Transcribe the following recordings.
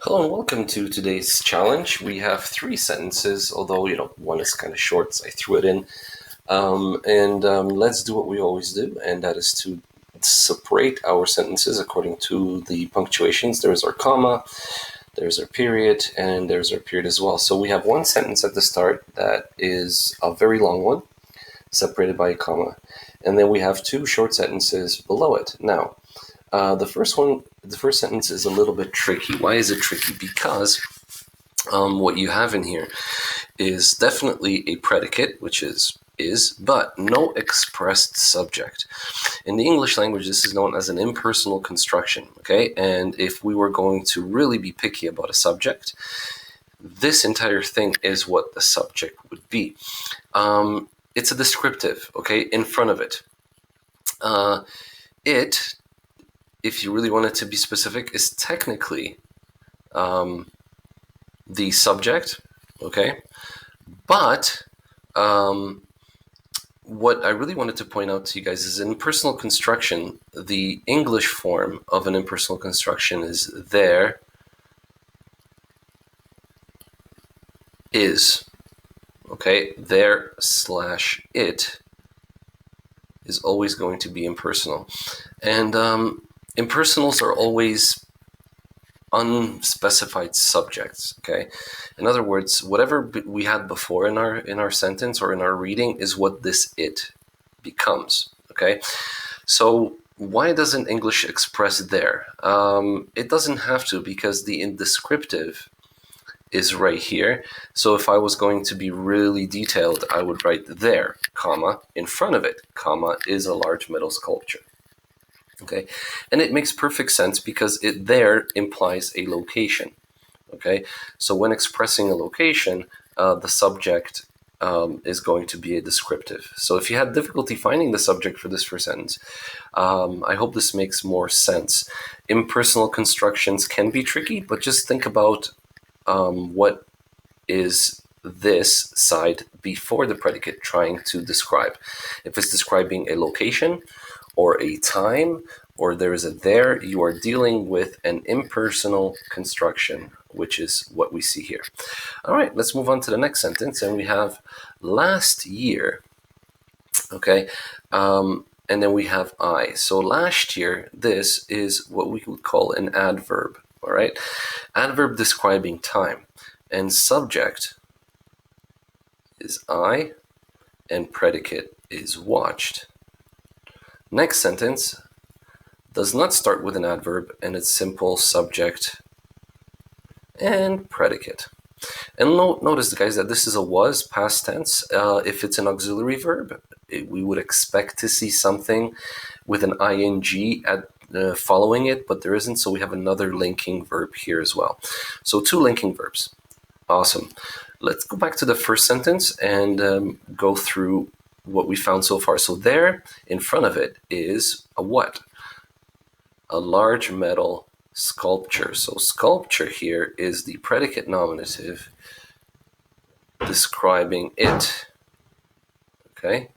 Hello and welcome to today's challenge. We have three sentences, although, one is kind of short, so I threw it in. Let's do what we always do, and that is to separate our sentences according to the punctuations. There's our comma, there's our period, and there's our period as well. So we have one sentence at the start that is a very long one, separated by a comma. And then we have two short sentences below it. Now, the first sentence is a little bit tricky. Why is it tricky? Because what you have in here is definitely a predicate, which is, but no expressed subject. In the English language, this is known as an impersonal construction, okay? And if we were going to really be picky about a subject, this entire thing is what the subject would be. It's a descriptive, okay, in front of it. It, if you really wanted to be specific, is technically the subject, okay? But what I really wanted to point out to you guys is in impersonal construction, the English form of an impersonal construction is there is, okay? There / it is always going to be impersonal. And impersonals are always unspecified subjects, okay? In other words, whatever we had before in our sentence or in our reading is what this it becomes, okay? So why doesn't English express there? It doesn't have to, because the indescriptive is right here. So if I was going to be really detailed, I would write there, comma, in front of it, comma, is a large metal sculpture. Okay, and it makes perfect sense because it there implies a location. Okay, so when expressing a location, the subject is going to be a descriptive. So if you had difficulty finding the subject for this first sentence, I hope this makes more sense. Impersonal constructions can be tricky, but just think about what is this side before the predicate trying to describe. If it's describing a location, or a time, or there is a there, you are dealing with an impersonal construction, which is what we see here. All right, let's move on to the next sentence, and we have last year, okay, and then we have I. So last year, this is what we would call an adverb, all right? Adverb describing time, and subject is I, and predicate is watched. Next sentence does not start with an adverb, and it's simple subject and predicate. And notice, guys, that this is a was, past tense. If it's an auxiliary verb, we would expect to see something with an ing following it, but there isn't, so we have another linking verb here as well. So two linking verbs. Awesome. Let's go back to the first sentence and go through what we found so far. So there, in front of it, is a what? A large metal sculpture. So sculpture here is the predicate nominative describing it. Okay?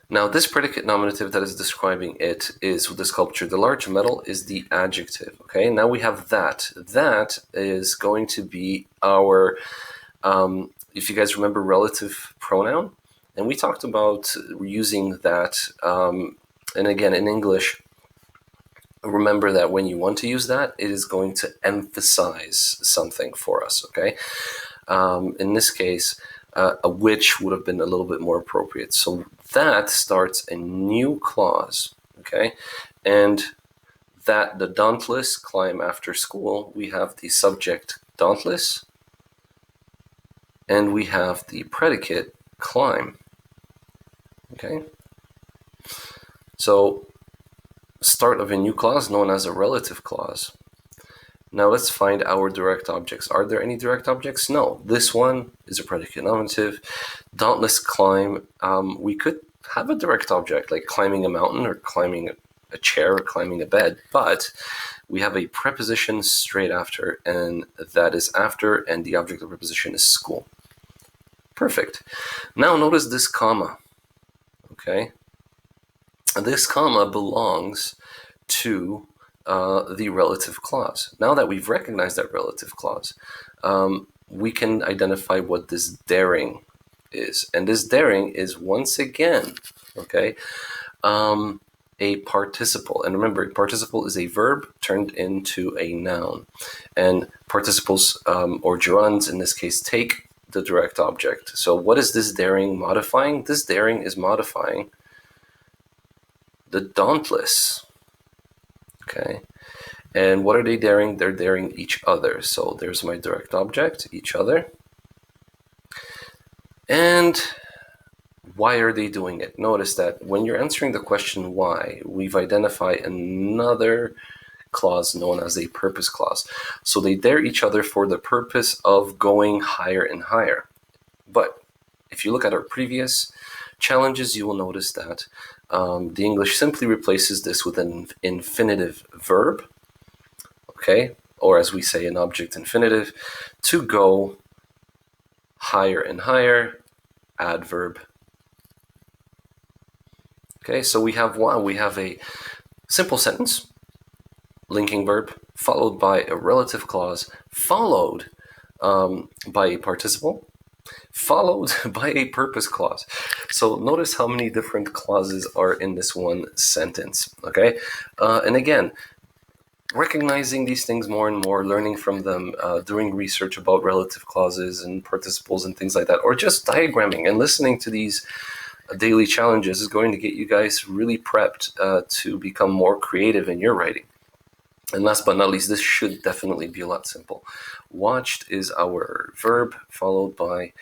Now this predicate nominative that is describing it is the sculpture. The large metal is the adjective. Okay? Now we have that. That is going to be our if you guys remember, relative pronoun, and we talked about using that, and again, in English, remember that when you want to use that, it is going to emphasize something for us, okay? In this case, a which would have been a little bit more appropriate. So that starts a new clause, okay? And that the dauntless climb after school, we have the subject dauntless, and we have the predicate climb, okay? So, start of a new clause known as a relative clause. Now let's find our direct objects. Are there any direct objects? No. This one is a predicate nominative. Dauntless climb, we could have a direct object, like climbing a mountain or climbing a chair or climbing a bed, but we have a preposition straight after, and that is after, and the object of the preposition is school. Perfect. Now notice this comma, okay? And this comma belongs to the relative clause. Now that we've recognized that relative clause, we can identify what this daring is. And this daring is, once again, okay, a participle. And remember, participle is a verb turned into a noun. And participles, or gerunds in this case, take the direct object. So what is this daring modifying? This daring is modifying the dauntless. Okay. And what are they daring? They're daring each other. So there's my direct object, each other. And why are they doing it? Notice that when you're answering the question why, we've identified another clause known as a purpose clause. So they dare each other for the purpose of going higher and higher. But if you look at our previous challenges, you will notice that the English simply replaces this with an infinitive verb, okay, or as we say, an object infinitive, to go higher and higher, adverb. Okay, so we have a simple sentence, linking verb, followed by a relative clause, followed by a participle, followed by a purpose clause. So notice how many different clauses are in this one sentence, okay? And again, recognizing these things more and more, learning from them, doing research about relative clauses and participles and things like that, or just diagramming and listening to these daily challenges is going to get you guys really prepped to become more creative in your writing. And last but not least, this should definitely be a lot simple. Watched is our verb followed by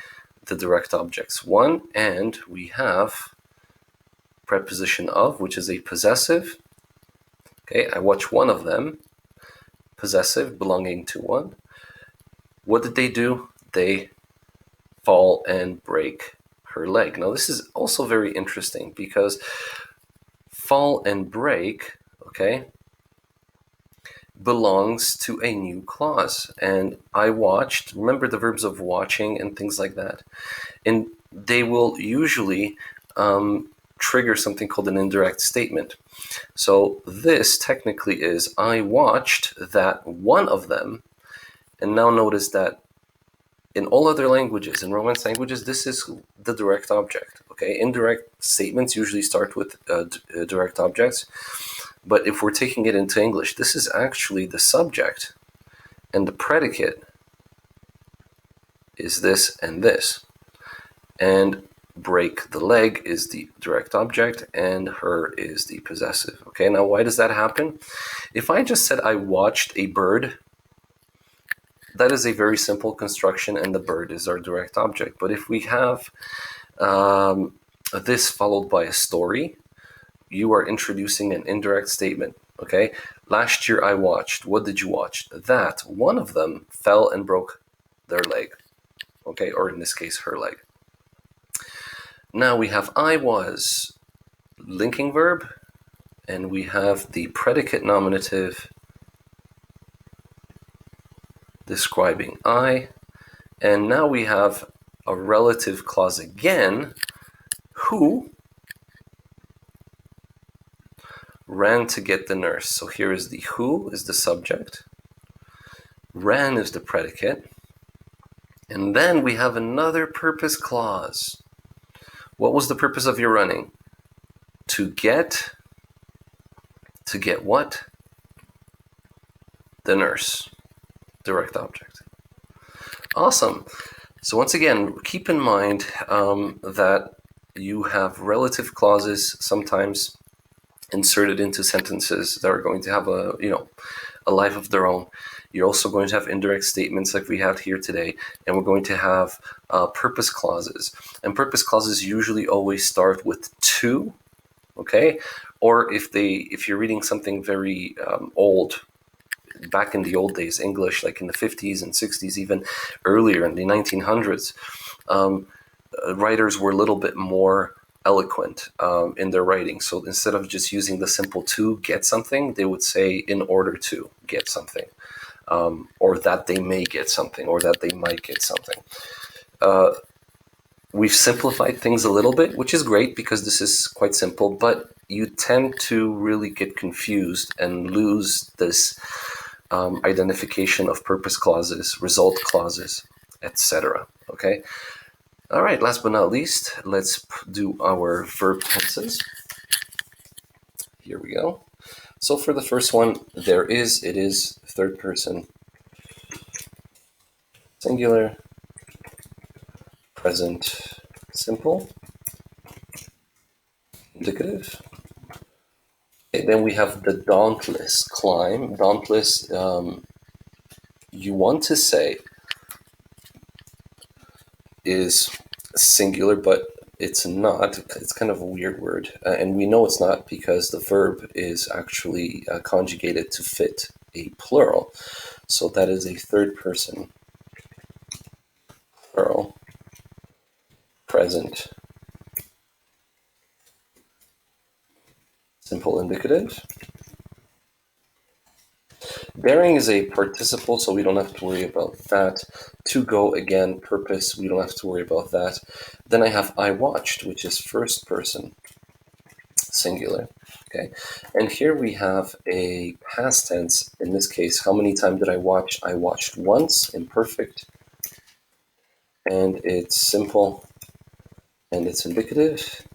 the direct objects one, and we have preposition of, which is a possessive. Okay, I watch one of them, possessive belonging to one. What did they do? They fall and break her leg. Now this is also very interesting because fall and break, okay, belongs to a new clause. And I watched, remember the verbs of watching and things like that. And they will usually trigger something called an indirect statement. So this technically is, I watched that one of them. And now notice that in all other languages, in Romance languages, this is the direct object. Okay, indirect statements usually start with direct objects. But if we're taking it into English, this is actually the subject, and the predicate is this and this. And break the leg is the direct object, and her is the possessive. Okay, now why does that happen? If I just said I watched a bird, that is a very simple construction, and the bird is our direct object. But if we have this followed by a story, you are introducing an indirect statement, okay? Last year I watched. What did you watch? That one of them fell and broke their leg, okay? Or in this case, her leg. Now we have I was, linking verb, and we have the predicate nominative describing I, and now we have a relative clause again, who ran to get the nurse. So here is the who is the subject, ran is the predicate, and then we have another purpose clause. What was the purpose of your running? To get what? The nurse, direct object. Awesome. So once again, keep in mind that you have relative clauses sometimes inserted into sentences that are going to have a life of their own. You're also going to have indirect statements like we have here today, and we're going to have purpose clauses. And purpose clauses usually always start with to, okay? Or if you're reading something very old, back in the old days, English, like in the 50s and 60s, even earlier in the 1900s, writers were a little bit more eloquent in their writing. So instead of just using the simple to get something, they would say in order to get something, or that they may get something, or that they might get something. we've simplified things a little bit, which is great because this is quite simple, but you tend to really get confused and lose this identification of purpose clauses, result clauses, etc. Okay. All right. Last but not least, let's do our verb tenses. Here we go. So for the first one, there is, it is, third person, singular, present, simple, indicative. Okay, then we have the dauntless, climb. Dauntless, you want to say is singular, but it's not. It's kind of a weird word. And we know it's not because the verb is actually conjugated to fit a plural. So that is a third person plural, present, simple indicative. Bearing is a participle, so we don't have to worry about that. To go, again, purpose, we don't have to worry about that. Then I have I watched, which is first person, singular. Okay, and here we have a past tense. In this case, how many times did I watch? I watched once, imperfect, and it's simple, and it's indicative.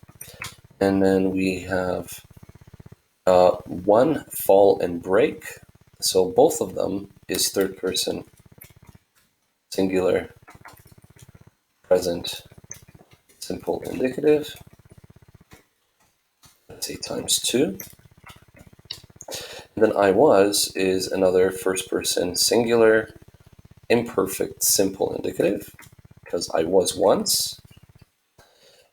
And then we have one, fall and break. So both of them is third person, singular, present, simple, indicative. Let's say times 2. And then I was is another first person, singular, imperfect, simple, indicative, because I was once.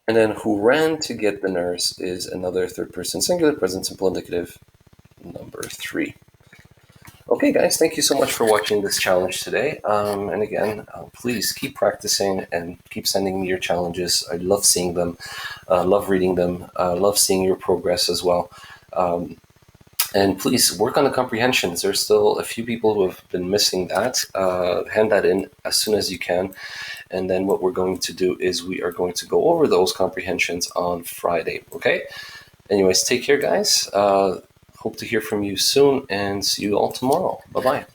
And then who ran to get the nurse is another third person, singular, present, simple, indicative, number 3. Okay, guys, thank you so much for watching this challenge today. And again, please keep practicing and keep sending me your challenges. I love seeing them, love reading them, love seeing your progress as well. And please work on the comprehensions. There's still a few people who have been missing that. Hand that in as soon as you can. And then what we're going to do is we are going to go over those comprehensions on Friday, okay? Anyways, take care, guys. Hope to hear from you soon and see you all tomorrow. Bye-bye.